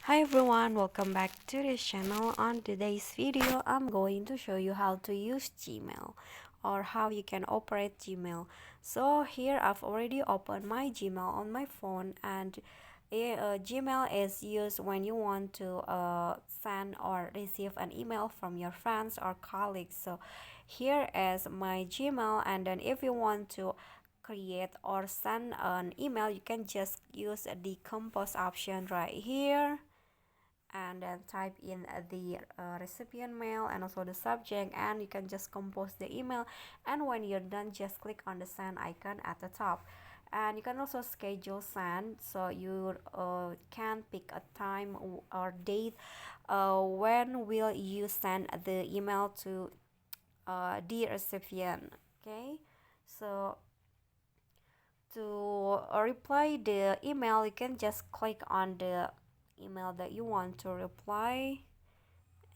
Hi everyone, welcome back to this channel. On today's video, I'm going to show you how to use Gmail or how you can operate Gmail. So here I've already opened my Gmail on my phone, and Gmail is used when you want to send or receive an email from your friends or colleagues. So here is my Gmail, and then if you want to create or send an email, you can just use the compose option right here, and then type in the recipient mail and also the subject, and you can just compose the email. And when you're done, just click on the send icon at the top, and you can also schedule send, so you can pick a time or date when will you send the email to the recipient. Okay, so to reply the email, you can just click on the email that you want to reply,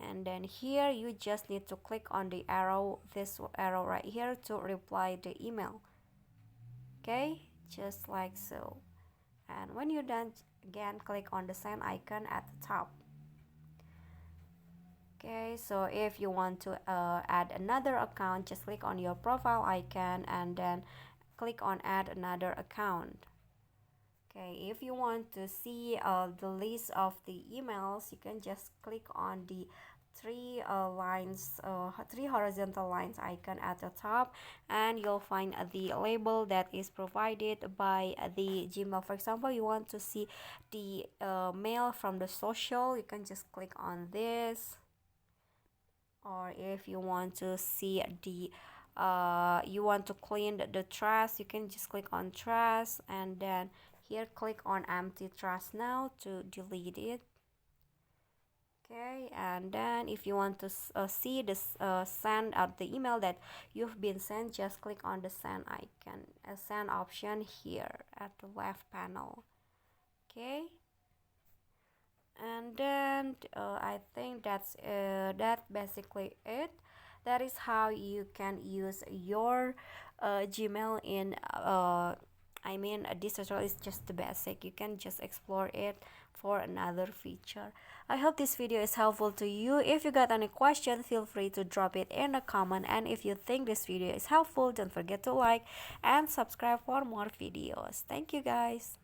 and then here you just need to click on the arrow, this arrow right here, to reply the email. Okay, just like so. And when you're done, again click on the send icon at the top. Okay, so if you want to add another account, just click on your profile icon and then click on add another account. Okay, if you want to see the list of the emails, you can just click on the three horizontal lines icon at the top, and you'll find the label that is provided by the Gmail. For example, you want to see the mail from the social, you can just click on this. Or if you want to see the you want to clean the trash, you can just click on trash, and then here click on empty trash now to delete it. Okay, and then if you want to see this send out the email that you've been sent, just click on the send icon, a send option here at the left panel. Okay, and then I think that's basically it. That is how you can use your Gmail in this tutorial is just the basic. You can just explore it for another feature. I hope this video is helpful to you. If you got any question, feel free to drop it in a comment, and if you think this video is helpful, don't forget to like and subscribe for more videos. Thank you guys.